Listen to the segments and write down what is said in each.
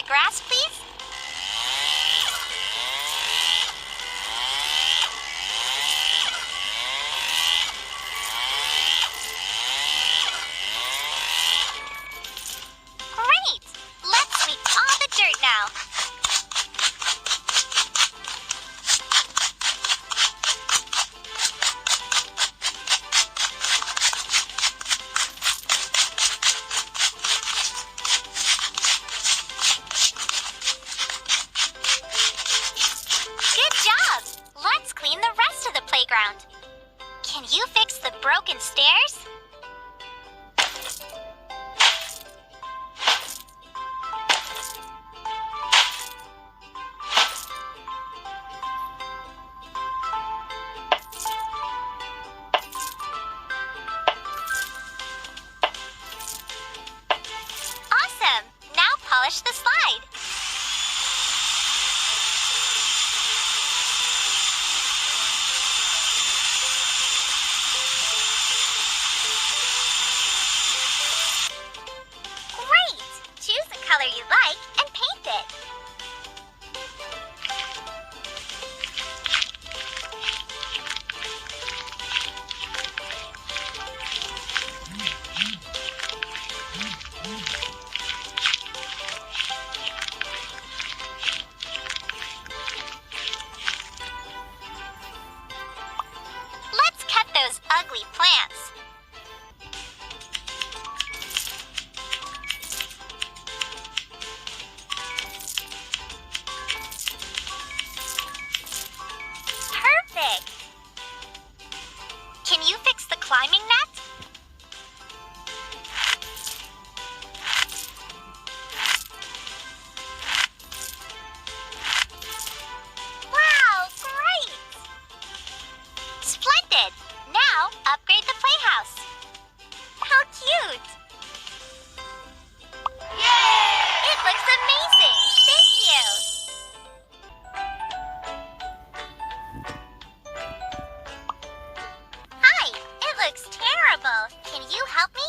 grass, please? Great! Let's sweep all the dirt now. Good job! Let's clean the rest of the playground. Can you fix the broken stairs? Awesome! Now polish the slide. Great! Choose the color you like and paint it. Let's cut those ugly plants. Perfect! Can you fix the climbing net? Wow, great! Splendid! Now, upgrade the playhouse. How cute! Yay! It looks amazing! Thank you! Hi! It looks terrible. Can you help me?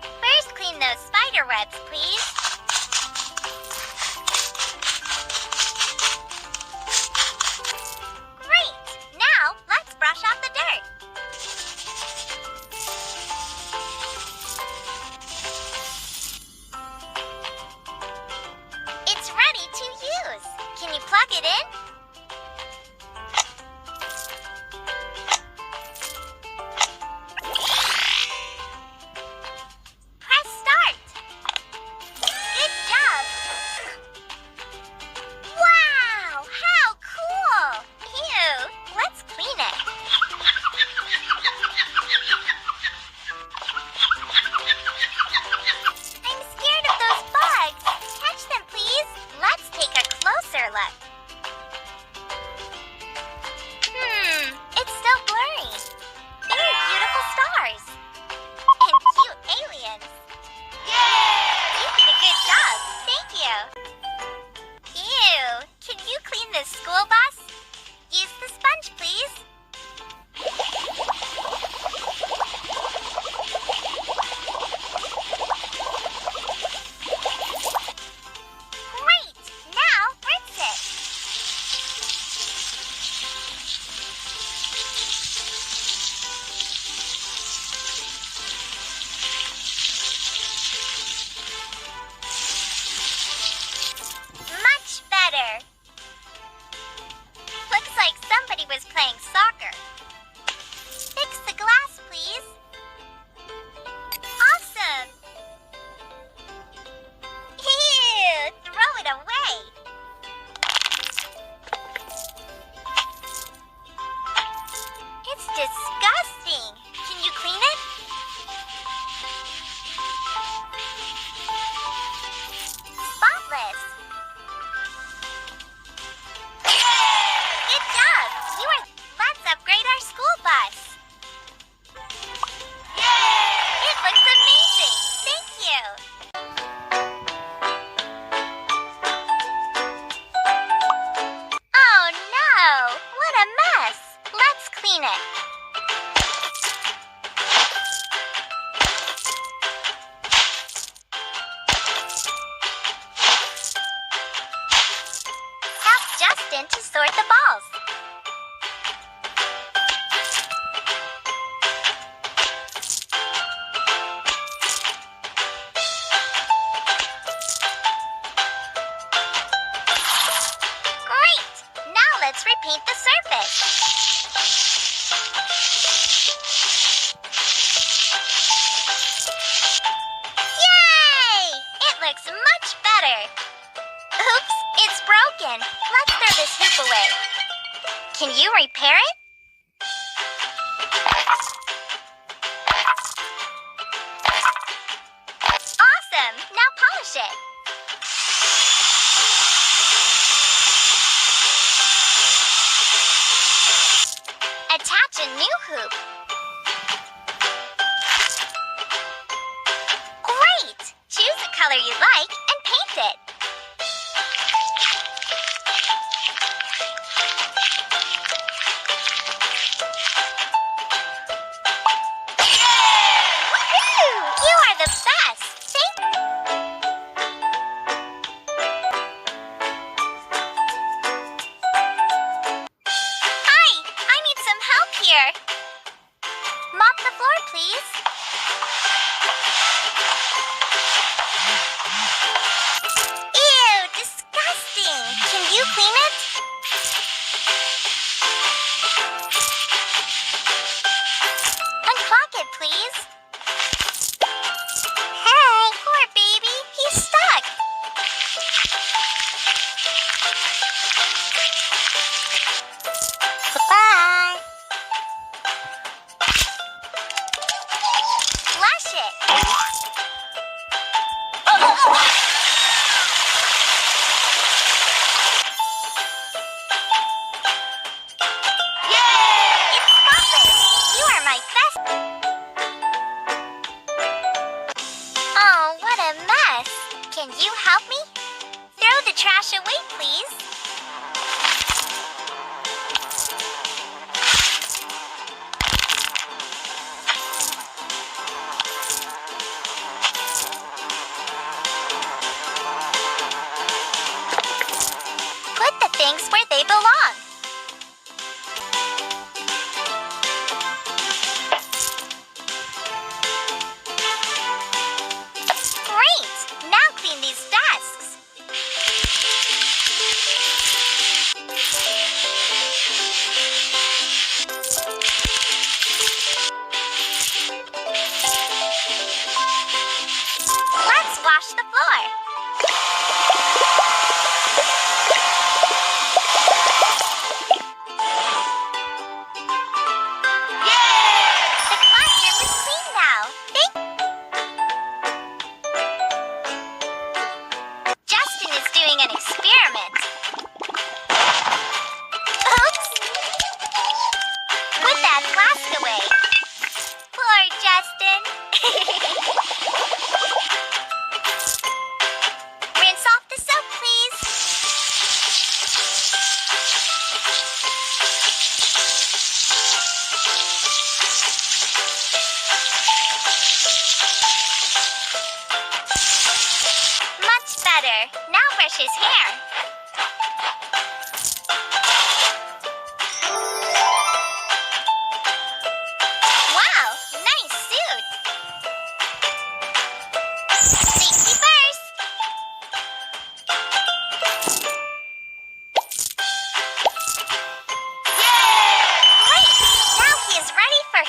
First, clean those spider webs, please. Great! Now, let's brush off the dirt. It's ready to use. Can you plug it in? Press start. Good job. Wow, how cool. Ew, let's clean it. I'm scared of those bugs. Catch them, please. Let's take a closer look. sort the balls. Great! Now let's repaint the surface. Looks much better. Oops, it's broken. Let's throw this hoop away. Can you repair it? Awesome! Now polish it. Attach a new hoop. Great! Choose the color you like and paint it. Woohoo! You are the best! Hi! I need some help here. Mop the floor, please. Can you clean it? Unclog it, please. Hey, poor baby. He's stuck. Bye-bye. Flush it. Oh, what a mess! Can you help me? Throw the trash away, please. Put the things where they belong. Great! Now clean these desks. Let's wash the floor. The classroom is clean now. Justin is doing an experiment. Oops! Put that flask away. Poor Justin. Rinse off the soap, please. Much better. Now brush his hair. Wow, nice suit. Safety first. Great! Now he is ready for...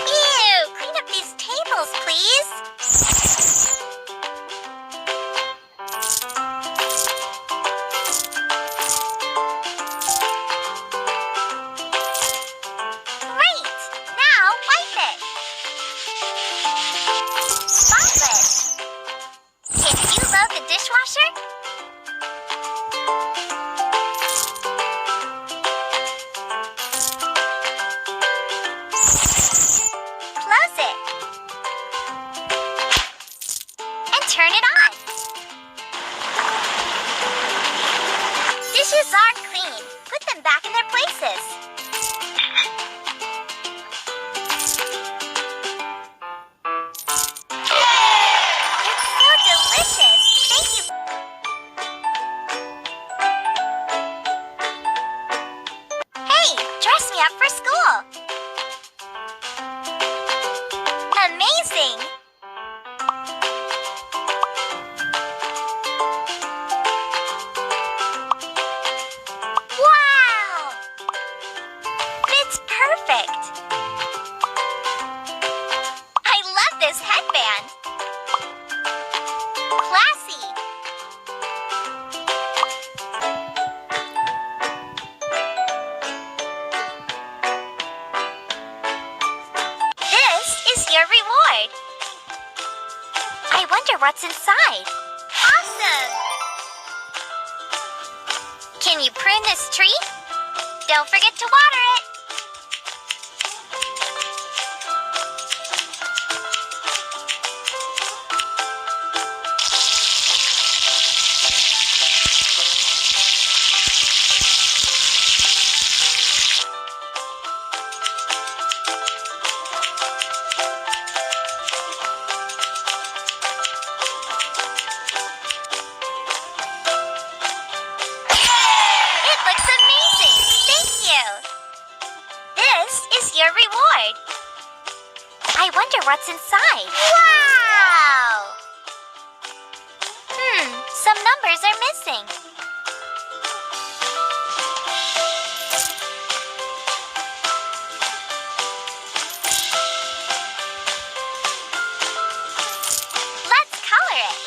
Ew! Clean up these tables, please. Great! Now wipe it. Spotless. Can you load the dishwasher? Close it. And turn it on. Dishes are clean. Put them back in their places. It's so delicious. Thank you. wonder what's inside. Awesome! Can you prune this tree? Don't forget to water it. It looks amazing! Thank you! This is your reward. I wonder what's inside. Wow! Some numbers are missing. Let's color it.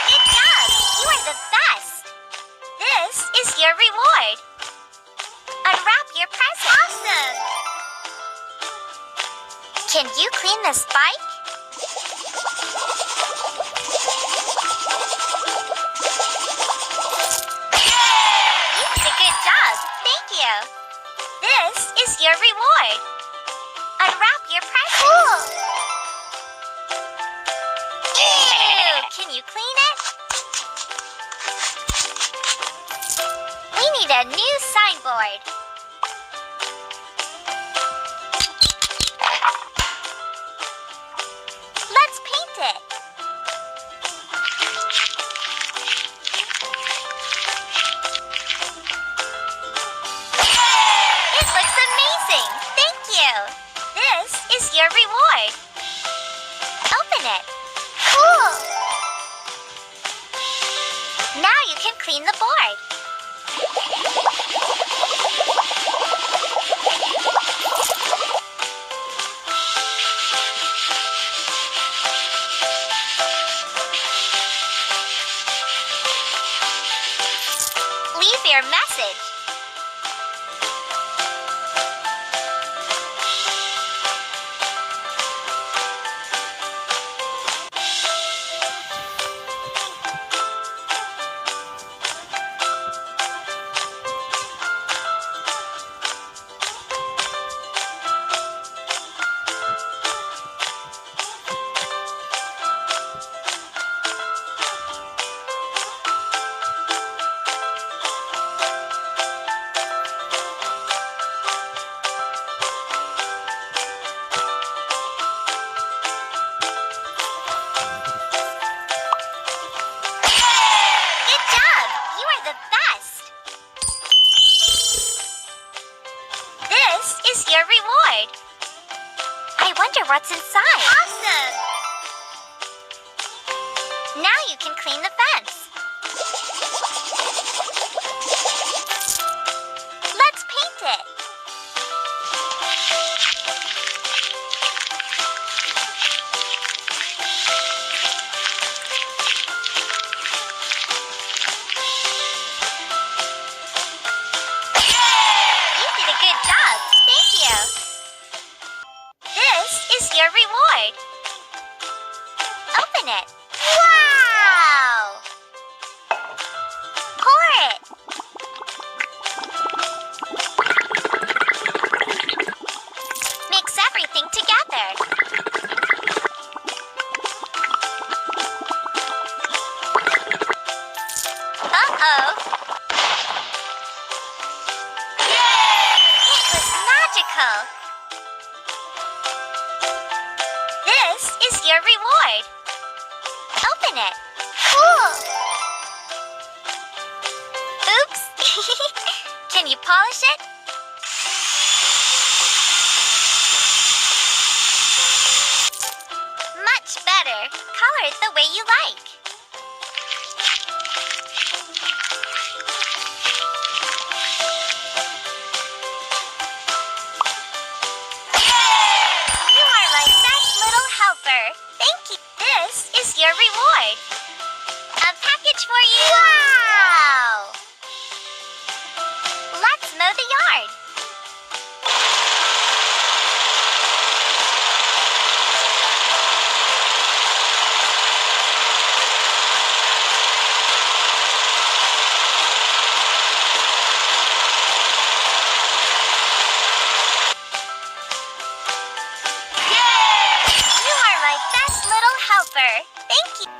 Good job! You are the best! This is your reward. Unwrap your present. Awesome! Can you clean this bike? You did a good job. Thank you. This is your reward. Unwrap your present. Cool! Ew! Can you clean it? We need a new signboard. Let's paint it. It looks amazing. Thank you. This is your reward. Open it. Cool. Now you can clean the board. Leave your message. Good job! You are the best! This is your reward. I wonder what's inside. Awesome! Now you can clean the fence. Let's paint it. You did a good job. Thank you. This is your reward. Open it. Wow! Pour it. Mix everything together. Uh-oh. It was magical. This is your reward. Open it. Cool. Oops. Can you polish it? Much better. here. Color it the way you like. You are my best little helper. Thank you. This is your reward. A package for you. Wow! Let's mow the yard. You are my best little helper. Thank you.